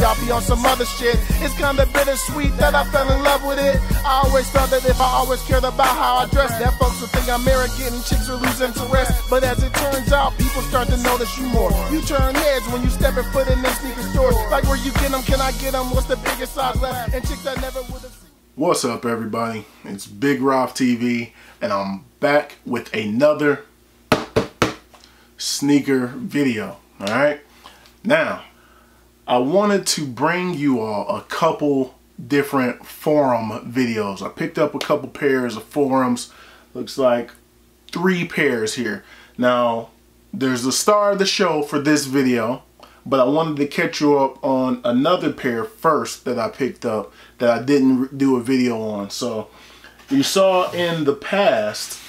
I'll be on some other shit. It's kinda bittersweet that I fell in love with it. I always felt that if I always cared about how I dress, that folks would think I'm arrogant and chicks will lose interest. But as it turns out, people start to notice you more. You turn heads when you step and foot in them sneaker stores. Like where you get them, can I get them? What's the biggest size left? And chicks I never would have seen. What's up, everybody? It's Big Rob TV, and I'm back with another sneaker video. Alright, now I wanted to bring you all a couple different forum videos. I picked up a couple pairs of forums. Looks like 3 pairs here. Now there's the star of the show for this video, but I wanted to catch you up on another pair first that I picked up that I didn't do a video on. So you saw in the past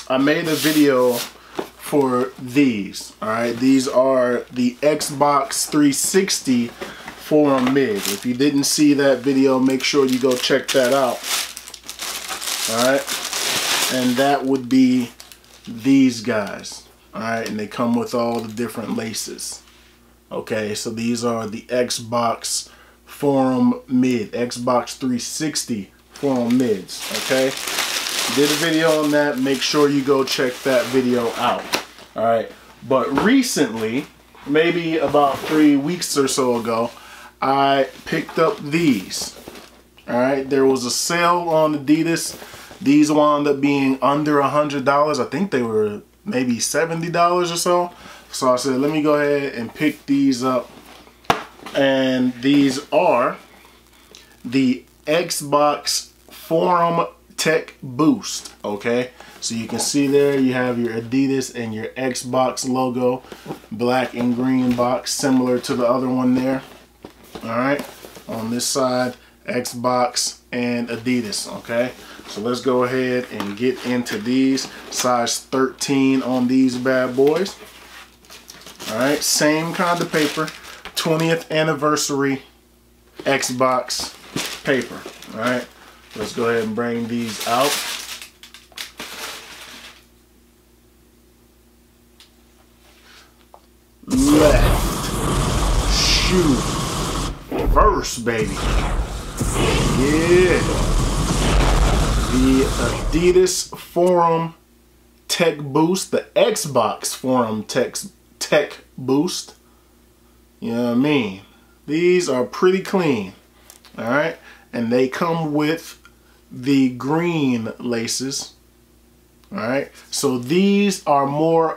I made a video for these. Alright, these are the Xbox 360 forum mid. If you didn't see that video, make sure you go check that out. Alright, and that would be these guys. Alright, and they come with all the different laces. Okay, so these are the Xbox forum mid, Xbox 360 forum mids. Okay, did a video on that. Make sure you go check that video out. Alright, but recently, maybe about 3 weeks or so ago, I picked up these. Alright, there was a sale on Adidas. These wound up being under $100. I think they were maybe $70 or so. So I said, let me go ahead and pick these up. And these are the Xbox Forum Tech Boost. Okay, so you can see there you have your Adidas and your Xbox logo, black and green box, similar to the other one there. Alright, on this side, Xbox and Adidas. Okay, so let's go ahead and get into these. Size 13 on these bad boys. Alright, same kind of paper, 20th anniversary Xbox paper. Alright, let's go ahead and bring these out. Left shoe first, baby. Yeah. The Adidas Forum Tech Boost, the Xbox Forum Tech Boost. You know what I mean? These are pretty clean. Alright, and they come with the green laces. Alright, so these are more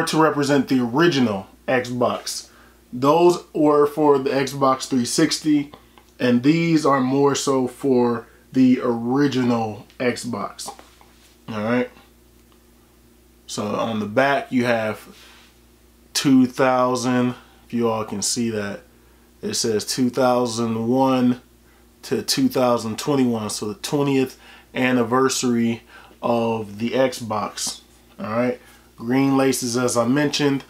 to represent the original Xbox. Those were for the Xbox 360, and these are more so for the original Xbox. Alright, so on the back you have 2000, if you all can see that, it says 2001 to 2021, so the 20th anniversary of the Xbox. Alright, green laces as I mentioned.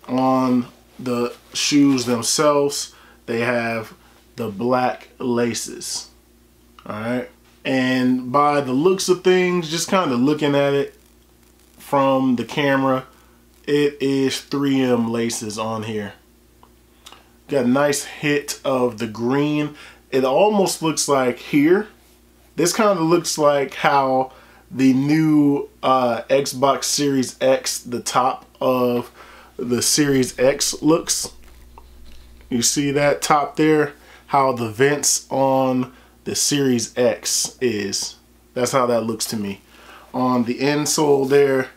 On the shoes themselves, they have the black laces. Alright, and by the looks of things, just kind of looking at it from the camera, it is 3M laces on here. Got a nice hit of the green. It almost looks like here. This kind of looks like how the new Xbox Series X, the top of the Series X looks. You see that top there? How the vents on the Series X is. That's how that looks to me. On the insole there,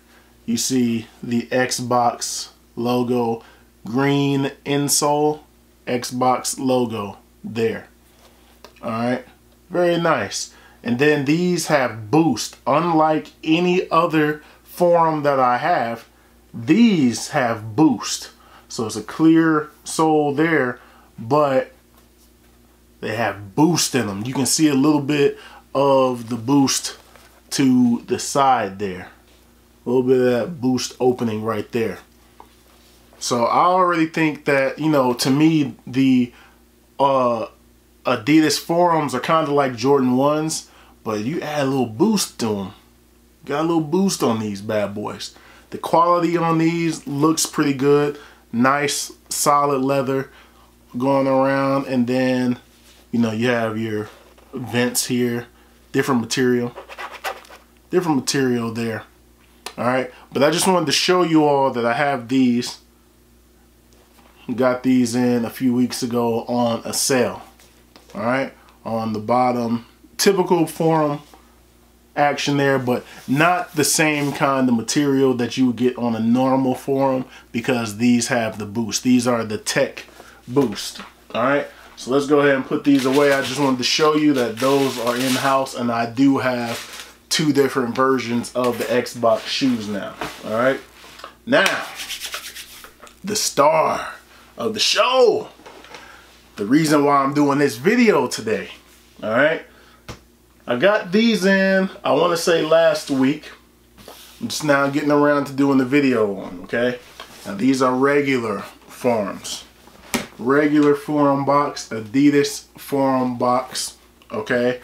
you see the Xbox logo, green insole, Xbox logo there. Alright, very nice. And then these have boost. Unlike any other forum that I have, these have boost. So it's a clear sole there, but they have boost in them. You can see a little bit of the boost to the side there. A little bit of that boost opening right there. So I already think that, you know, to me, the Adidas forums are kind of like Jordan 1s, but you add a little boost to them. Got a little boost on these bad boys. The quality on these looks pretty good. Nice, solid leather. going around, and then you know, you have your vents here, different material there. All right, but I just wanted to show you all that I have these. Got these in a few weeks ago on a sale. All right, on the bottom, typical forum action there, but not the same kind of material that you would get on a normal forum, because these have the boost. These are the tech boost. All right, so let's go ahead and put these away. I just wanted to show you that those are in-house, and I do have 2 different versions of the Xbox shoes now. All right, now the star of the show, the reason why I'm doing this video today. All right, I got these in, I want to say last week. I'm just now getting around to doing the video on. Okay, now these are regular forums, regular forum box, Adidas forum box. Okay,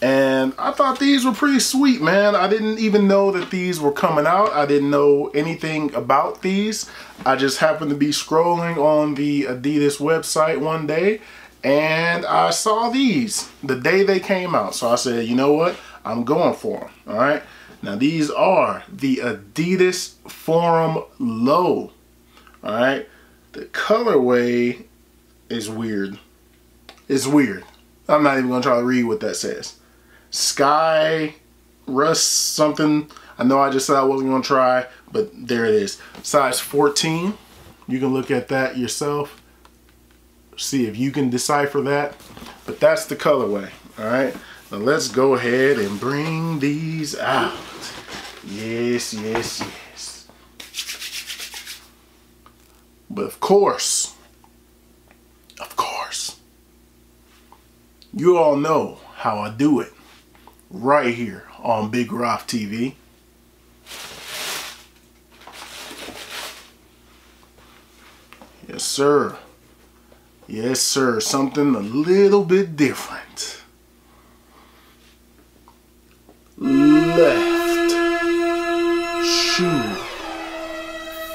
and I thought these were pretty sweet, man. I didn't even know that these were coming out. I didn't know anything about these. I just happened to be scrolling on the Adidas website one day, and I saw these the day they came out. So I said, you know what? I'm going for them. All right. Now these are the Adidas Forum Low. All right. The colorway is weird. It's weird. I'm not even going to try to read what that says. Sky Rust something. I know I just said I wasn't going to try, but there it is. Size 14. You can look at that yourself. See if you can decipher that. But that's the colorway. All right. Now let's go ahead and bring these out. Yes, yes, yes. But of course, you all know how I do it. Right here on Big Roth TV. Yes, sir. Yes, sir. Something a little bit different. Left shoe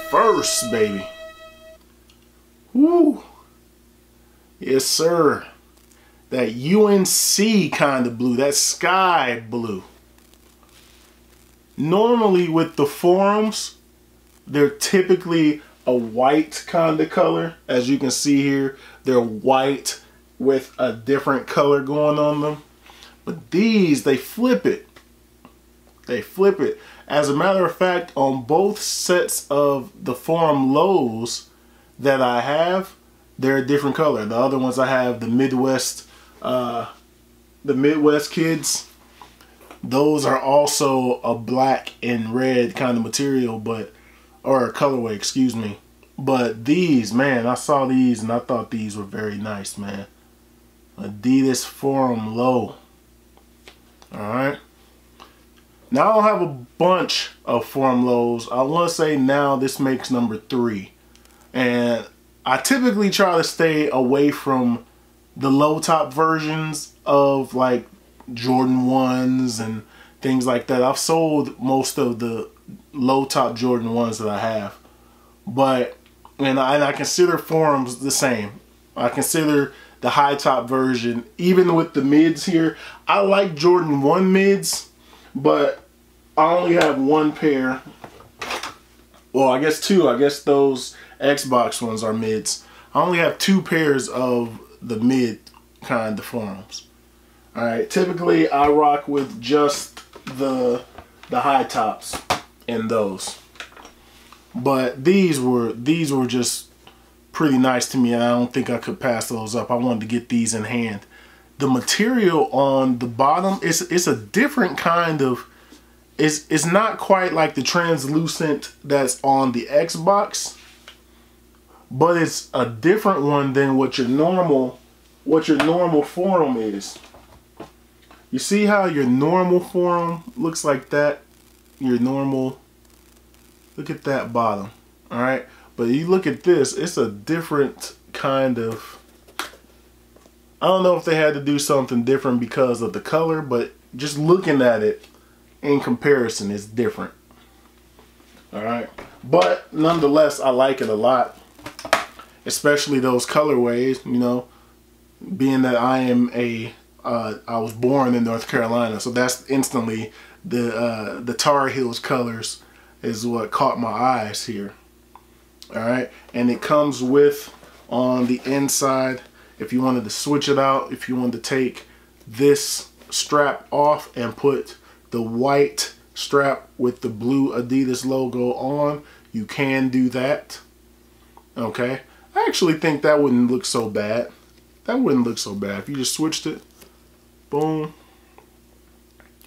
first, baby. Woo. Yes, sir. That UNC kind of blue, that sky blue. Normally with the forums, they're typically a white kind of color. As you can see here, they're white with a different color going on them. But these, they flip it. They flip it. As a matter of fact, on both sets of the forum lows that I have, they're a different color. The other ones I have, the Midwest kids, those are also a black and red kind of material, but, or colorway, excuse me. But these, man, I saw these and I thought these were very nice, man. Adidas Forum Low. Alright. Now I don't have a bunch of Forum Lows. I want to say now this makes number 3. And I typically try to stay away from the low top versions of like Jordan 1s and things like that. I've sold most of the low top Jordan 1s that I have. But, and I consider forums the same. I consider the high top version, even with the mids here. I like Jordan 1 mids, but I only have 1 pair. Well, I guess 2. I guess those Xbox ones are mids. I only have 2 pairs of the mid kind of forums. Alright, typically I rock with just the high tops in those. But these were just pretty nice to me. I don't think I could pass those up. I wanted to get these in hand. The material on the bottom it's a different kind of, it's not quite like the translucent that's on the Xbox, but it's a different one than what your normal forum is. You see how your normal forum looks like that? Your normal, look at that bottom. All right, but you look at this, it's a different kind of, I don't know if they had to do something different because of the color, but just looking at it in comparison, it's different. All right, but nonetheless, I like it a lot. especially those colorways, you know, being that I was born in North Carolina, so that's instantly the Tar Heels colors is what caught my eyes here. All right, and it comes with, on the inside, if you wanted to switch it out, if you wanted to take this strap off and put the white strap with the blue Adidas logo on, you can do that. Okay, I actually think that wouldn't look so bad. That wouldn't look so bad if you just switched it. Boom.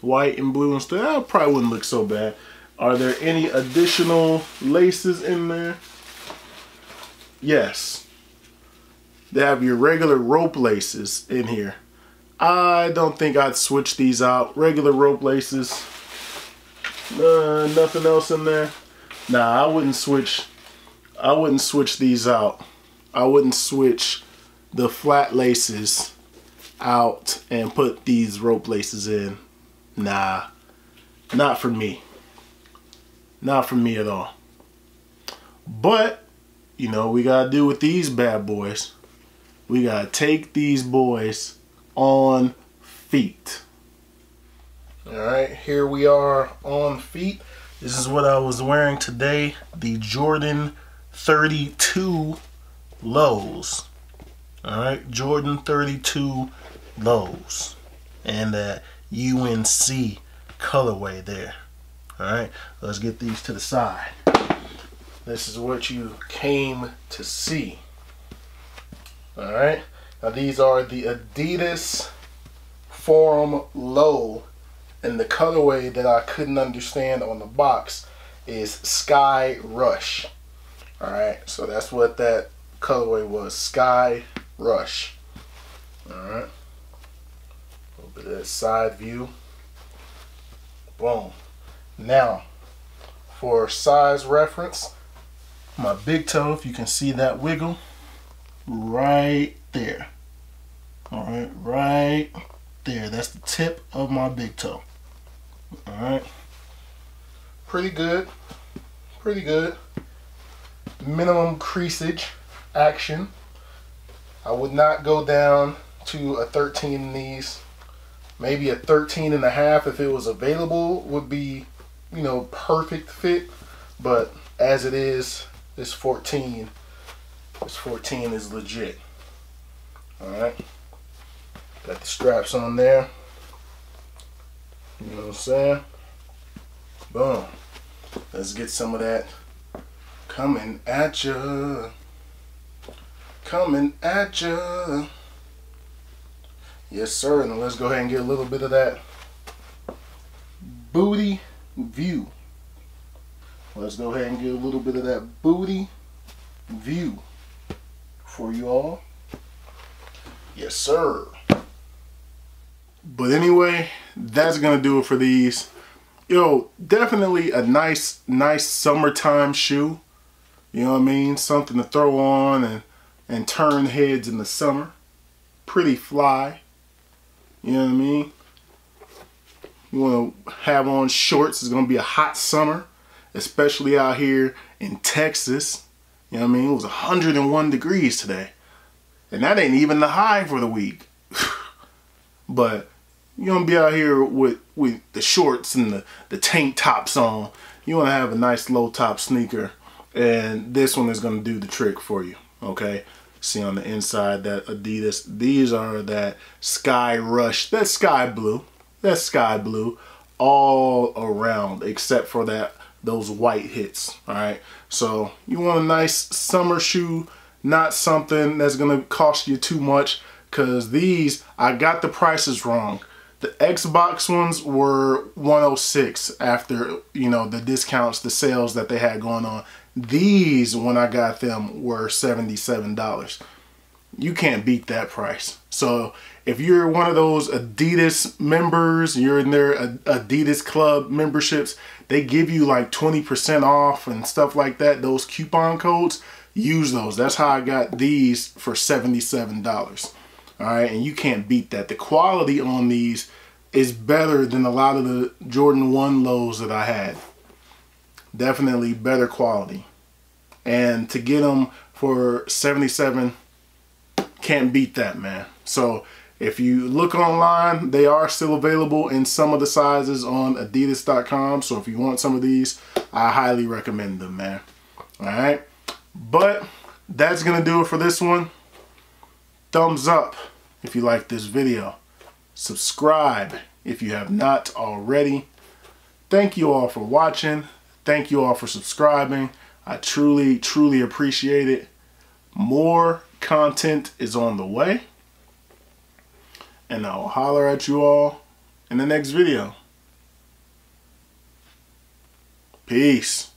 White and blue and stuff. That probably wouldn't look so bad. Are there any additional laces in there? Yes. They have your regular rope laces in here. I don't think I'd switch these out. Regular rope laces. Nothing else in there. Nah, I wouldn't switch these out. I wouldn't switch the flat laces out and put these rope laces in. Nah, not for me. Not for me at all. But, you know, we gotta do with these bad boys. We gotta take these boys on feet. Alright, here we are on feet. This is what I was wearing today. The Jordan 32 lows. Alright, Jordan 32 lows. And that UNC colorway there. Alright, let's get these to the side. This is what you came to see. Alright, now these are the Adidas Forum Low, and the colorway that I couldn't understand on the box is Sky Rush. Alright, so that's what that colorway was, Sky Rush. Alright, a little bit of that side view. Boom. Now, for size reference, my big toe, if you can see that wiggle, right there. Alright, right there. That's the tip of my big toe. Alright. Pretty good. Pretty good. Minimum creasage action. I would not go down to a 13 in these. Maybe a 13 and a half if it was available would be, you know, perfect fit. But as it is, this 14 is legit. Alright. Got the straps on there. You know what I'm saying? Boom. Let's get some of that coming at ya. Coming at ya. Yes, sir. Now let's go ahead and get a little bit of that booty view. Let's go ahead and get a little bit of that booty view for you all. Yes, sir. But anyway, that's gonna do it for these. Yo, definitely a nice summertime shoe. You know what I mean? Something to throw on and turn heads in the summer. Pretty fly. You know what I mean? You want to have on shorts. It's going to be a hot summer, especially out here in Texas. You know what I mean? It was 101 degrees today. And that ain't even the high for the week. But you're going to be out here with the shorts and the tank tops on. You want to have a nice low top sneaker. And this one is going to do the trick for you. Okay? See on the inside that Adidas, these are that Sky Rush, that's sky blue all around except for those white hits. All right, so you want a nice summer shoe, not something that's gonna cost you too much, because these, I got the prices wrong. The Xbox ones were $106 after, you know, the discounts, the sales that they had going on. These, when I got them, were $77. You can't beat that price. So if you're one of those Adidas members, you're in their Adidas club memberships, they give you like 20% off and stuff like that. Those coupon codes, use those. That's how I got these for $77. All right, and you can't beat that. The quality on these is better than a lot of the Jordan 1 lows that I had. Definitely better quality. And to get them for $77. Can't beat that, man. So if you look online, they are still available in some of the sizes on Adidas.com. So if you want some of these, I highly recommend them, man. All right. But that's going to do it for this one. Thumbs up if you like this video. Subscribe if you have not already. Thank you all for watching. Thank you all for subscribing. I truly, truly appreciate it. More content is on the way. And I'll holler at you all in the next video. Peace.